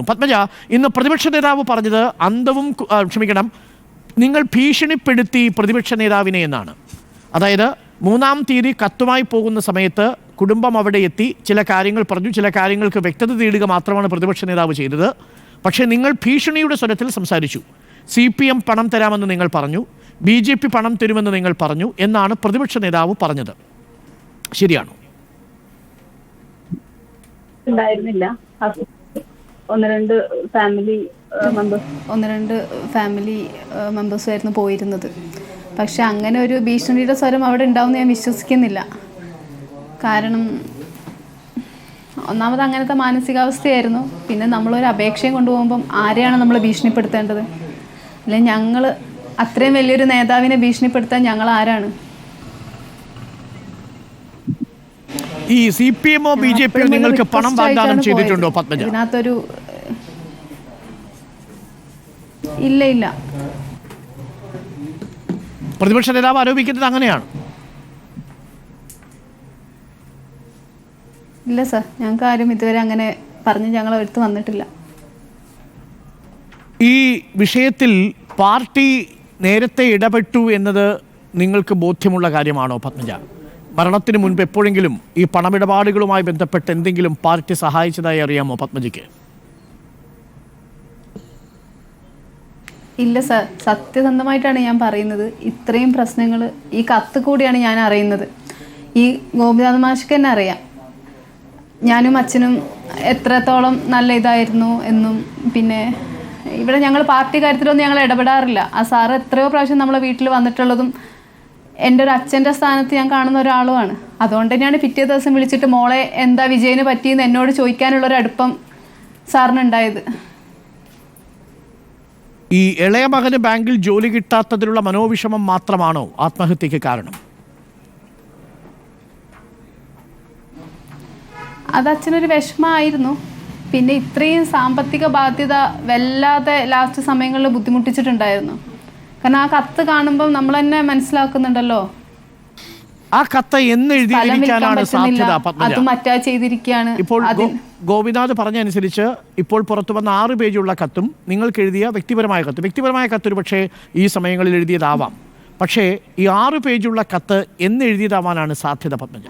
പത്മജ, ഇന്ന് പ്രതിപക്ഷ നേതാവ് പറഞ്ഞത് അന്തവും ക്ഷമിക്കണം, നിങ്ങൾ ഭീഷണിപ്പെടുത്തി പ്രതിപക്ഷ നേതാവിനെ എന്നാണ്. അതായത് 3-ാം തീയതി കത്തുമായി പോകുന്ന സമയത്ത് കുടുംബം അവിടെ എത്തി ചില കാര്യങ്ങൾ പറഞ്ഞു, ചില കാര്യങ്ങൾക്ക് വ്യക്തത തേടുക മാത്രമാണ് പ്രതിപക്ഷ നേതാവ് ചെയ്തത്. പക്ഷേ നിങ്ങൾ ഭീഷണിയുടെ സ്വരത്തിൽ സംസാരിച്ചു. CPM പണം തരാമെന്ന് നിങ്ങൾ പറഞ്ഞു, BJP പണം തരുമെന്ന് നിങ്ങൾ പറഞ്ഞു എന്നാണ് പ്രതിപക്ഷ നേതാവ് പറഞ്ഞത്. ശരിയാണോ? ഉണ്ടായിരുന്നില്ല. ഒന്ന് രണ്ട് ഫാമിലി മെമ്പേഴ്സായിരുന്നു പോയിരുന്നത്. പക്ഷെ അങ്ങനെ ഒരു ഭീഷണിയുടെ സ്വരം അവിടെ ഉണ്ടാവുമെന്ന് ഞാൻ വിശ്വസിക്കുന്നില്ല. കാരണം ഒന്നാമത് അങ്ങനത്തെ മാനസികാവസ്ഥയായിരുന്നു. പിന്നെ നമ്മളൊരു അപേക്ഷയും കൊണ്ടുപോകുമ്പം ആരെയാണ് നമ്മൾ ഭീഷണിപ്പെടുത്തേണ്ടത്? അല്ലെങ്കിൽ ഞങ്ങൾ അത്രയും വലിയൊരു നേതാവിനെ ഭീഷണിപ്പെടുത്താൻ ഞങ്ങൾ ആരാണ്? ഈ CPM ഓ BJP യോ നിങ്ങൾക്ക് പണം വാഗ്ദാനം ചെയ്തിട്ടുണ്ടോ പത്മജ? ഇതിനകത്തൊരു ഇല്ല. പ്രതിപക്ഷ നേതാവ് ആരോപിക്കുന്നത് അങ്ങനെയാണ്. ഇല്ല സർ, ഞങ്ങൾക്ക് ആരും ഇതുവരെ അങ്ങനെ പറഞ്ഞ് ഞങ്ങളെ അടുത്ത് വന്നിട്ടില്ല. ഈ വിഷയത്തിൽ പാർട്ടി നേരത്തെ ഇടപെട്ടു എന്നത് നിങ്ങൾക്ക് ബോധ്യമുള്ള കാര്യമാണോ പത്മജ? മരണത്തിന് മുൻപ് എപ്പോഴെങ്കിലും ഈ പണമിടപാടുകളുമായി ബന്ധപ്പെട്ട് എന്തെങ്കിലും പാർട്ടി സഹായിച്ചതായി അറിയാമോ പത്മജയ്ക്ക്? ഇല്ല സർ, സത്യസന്ധമായിട്ടാണ് ഞാൻ പറയുന്നത്. ഇത്രയും പ്രശ്നങ്ങൾ ഈ കത്ത് കൂടിയാണ് ഞാൻ അറിയുന്നത്. ഈ ഗോപിനാഥ് മാഷ്ക്ക് തന്നെ അറിയാം ഞാനും അച്ഛനും എത്രത്തോളം നല്ല ഇതായിരുന്നു എന്നും. പിന്നെ ഇവിടെ ഞങ്ങൾ പാർട്ടി കാര്യത്തിലൊന്നും ഞങ്ങൾ ഇടപെടാറില്ല. ആ സാറ് എത്രയോ പ്രാവശ്യം നമ്മളെ വീട്ടിൽ വന്നിട്ടുള്ളതും എൻ്റെ ഒരു അച്ഛൻ്റെ സ്ഥാനത്ത് ഞാൻ കാണുന്ന ഒരാളുമാണ്. അതുകൊണ്ട് തന്നെയാണ് പിറ്റേ ദിവസം വിളിച്ചിട്ട് മോളെ എന്താ വിജയന് പറ്റിയെന്ന് എന്നോട് ചോദിക്കാനുള്ളൊരു അടുപ്പം സാറിനുണ്ടായത്. ഈ ഇളയ മകന് ബാങ്കിൽ ജോലി കിട്ടാത്തതിലുള്ള മനോവിഷമം മാത്രമാണോ ആത്മഹത്യക്ക് കാരണം? അത് അച്ഛനൊരു വിഷമമായിരുന്നു. പിന്നെ ഇത്രയും സാമ്പത്തിക ബാധ്യത വല്ലാതെ ലാസ്റ്റ് സമയങ്ങളിൽ ബുദ്ധിമുട്ടിച്ചിട്ടുണ്ടായിരുന്നു. കാരണം ആ കത്ത് കാണുമ്പോൾ നമ്മൾ തന്നെ മനസ്സിലാക്കുന്നുണ്ടല്ലോ ആ കത്ത് എന്ന് എഴുതിയിരിക്കാനാണ് സാധ്യത പത്മജ? അത് മറ്റാ ചെയ്തിരിക്കുകയാണ്. ഇപ്പോൾ ഗോപിനാഥ് പറഞ്ഞ അനുസരിച്ച് ഇപ്പോൾ പുറത്തു വന്ന 6 പേജുള്ള കത്തും നിങ്ങൾക്ക് എഴുതിയ വ്യക്തിപരമായ കത്ത് ഒരു പക്ഷേ ഈ സമയങ്ങളിൽ എഴുതിയതാവാം. പക്ഷേ ഈ 6 പേജുള്ള കത്ത് എന്ന് എഴുതിയതാവാനാണ് സാധ്യത പത്മജ.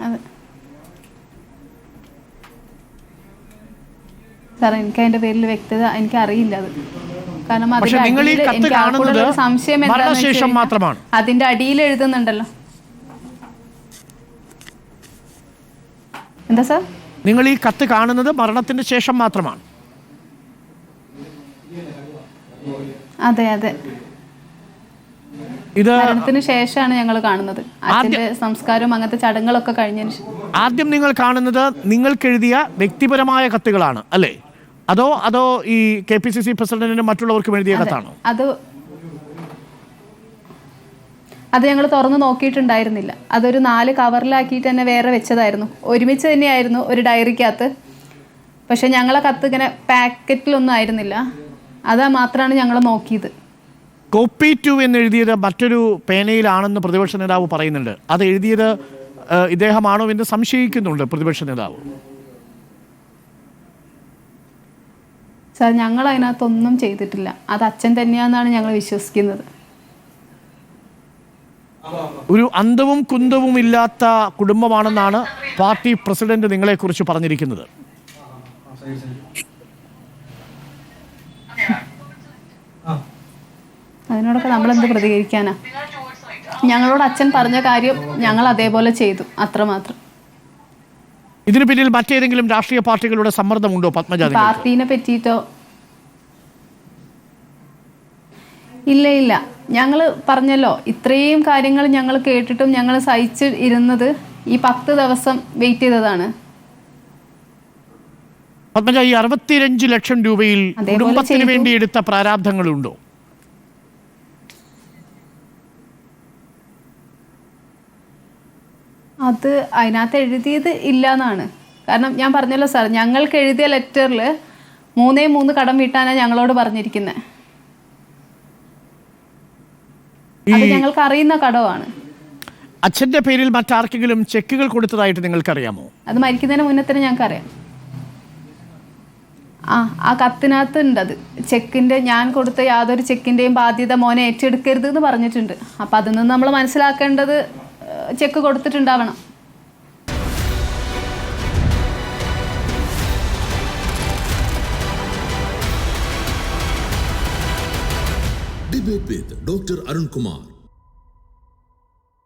സാർ, എനിക്ക് അതിന്റെ പേരിൽ വ്യക്തത എനിക്ക് അറിയില്ല. അത് കാരണം സംശയം മാത്രമാണ് അതിന്റെ അടിയിൽ എഴുതുന്നുണ്ടല്ലോ. എന്താ സാർ? നിങ്ങൾ ഈ കത്ത് കാണുന്നത് മരണത്തിന് ശേഷം മാത്രമാണ്? അതെ, ഇത് മരണത്തിന് ശേഷമാണ് ഞങ്ങൾ കാണുന്നത്. അച്ഛന്റെ സംസ്കാരവും അങ്ങനത്തെ ചടങ്ങുകളൊക്കെ കഴിഞ്ഞതിന് ശേഷം. ആദ്യം നിങ്ങൾ കാണുന്നത് നിങ്ങൾക്ക് എഴുതിയ വ്യക്തിപരമായ കത്തുകളാണ് അല്ലേ? അതോ ഈ KPCC പ്രസിഡന്റിനും മറ്റുള്ളവർക്കും എഴുതിയ കത്താണോ? അത് ഞങ്ങൾ തുറന്ന് നോക്കിയിട്ടുണ്ടായിരുന്നില്ല. അതൊരു 4 കവറിലാക്കിയിട്ട് തന്നെ വേറെ വെച്ചതായിരുന്നു. ഒരുമിച്ച് തന്നെയായിരുന്നു ഒരു ഡയറിക്കകത്ത്. പക്ഷെ ഞങ്ങളെ കത്ത് ഇങ്ങനെ പാക്കറ്റിലൊന്നും ആയിരുന്നില്ല. അത് മാത്രമാണ് ഞങ്ങൾ നോക്കിയത്. കോപ്പി 2 എന്ന് എഴുതിയത് മറ്റൊരു പേനയിലാണെന്ന് പ്രതിപക്ഷ നേതാവ് പറയുന്നുണ്ട്. അത് എഴുതിയത് ഇദ്ദേഹമാണോ എന്ന് സംശയിക്കുന്നുണ്ട് പ്രതിപക്ഷ നേതാവ്. സാർ, ഞങ്ങൾ അതിനകത്തൊന്നും ചെയ്തിട്ടില്ല. അത് അച്ഛൻ തന്നെയാണെന്നാണ് ഞങ്ങൾ വിശ്വസിക്കുന്നത്. ഒരു അന്തവും കുന്തവും ഇല്ലാത്ത കുടുംബമാണെന്നാണ് പാർട്ടി പ്രസിഡന്റ് നിങ്ങളെക്കുറിച്ച് പറഞ്ഞിരിക്കുന്നത്. അതിനോടൊക്കെ നമ്മളെന്ത് പ്രതികരിക്കാനാ? ഞങ്ങളോട് അച്ഛൻ പറഞ്ഞ കാര്യം ഞങ്ങൾ അതേപോലെ ചെയ്തു, അത്രമാത്രം. ഇതിനു പിന്നിൽ മറ്റേതെങ്കിലും രാഷ്ട്രീയ പാർട്ടികളുടെ സമ്മർദ്ദമുണ്ടോ പത്മജ? പാർട്ടീനെ പറ്റിയിട്ടോ? ഇല്ല. ഞങ്ങൾ പറഞ്ഞല്ലോ, ഇത്രയും കാര്യങ്ങൾ ഞങ്ങൾ കേട്ടിട്ടും ഞങ്ങൾ സഹിച്ച് ഇരുന്നത് ഈ 10 ദിവസം വെയിറ്റ് ചെയ്തതാണ്. പത്മജ, ഈ 65 ലക്ഷം രൂപയിൽ കുടുംബത്തിന് വേണ്ടി എടുത്ത പ്രാരാബ്ധങ്ങളുണ്ടോ? അത് അതിനകത്ത് എഴുതിയത് ഇല്ല എന്നാണ്. കാരണം ഞാൻ പറഞ്ഞല്ലോ സാർ, ഞങ്ങൾക്ക് എഴുതിയ ലെറ്ററിൽ 3 കടം വീട്ടാനാണ് ഞങ്ങളോട് പറഞ്ഞിരിക്കുന്നത്. അത് ഞങ്ങൾക്ക് അറിയുന്ന കടമാണ്. അച്ഛന്റെ പേരിൽ മറ്റാർക്കെങ്കിലും ചെക്കുകൾ കൊടുത്തതായിട്ട് നിങ്ങൾക്കറിയാമോ? അത് മരിക്കുന്നതിന് മുന്നേ തന്നെ ഞങ്ങൾക്കറിയാം. ആ കത്തിനകത്ത് ഉണ്ട് അത്. ചെക്കിൻ്റെ ഞാൻ കൊടുത്ത യാതൊരു ചെക്കിൻ്റെയും ബാധ്യത മോനെ ഏറ്റെടുക്കരുത് എന്ന് പറഞ്ഞിട്ടുണ്ട്. അപ്പം അതിൽ നിന്ന് നമ്മൾ മനസ്സിലാക്കേണ്ടത് check കൊടുത്തിട്ടുണ്ടാവണം. Debate with Dr. Arun Kumar.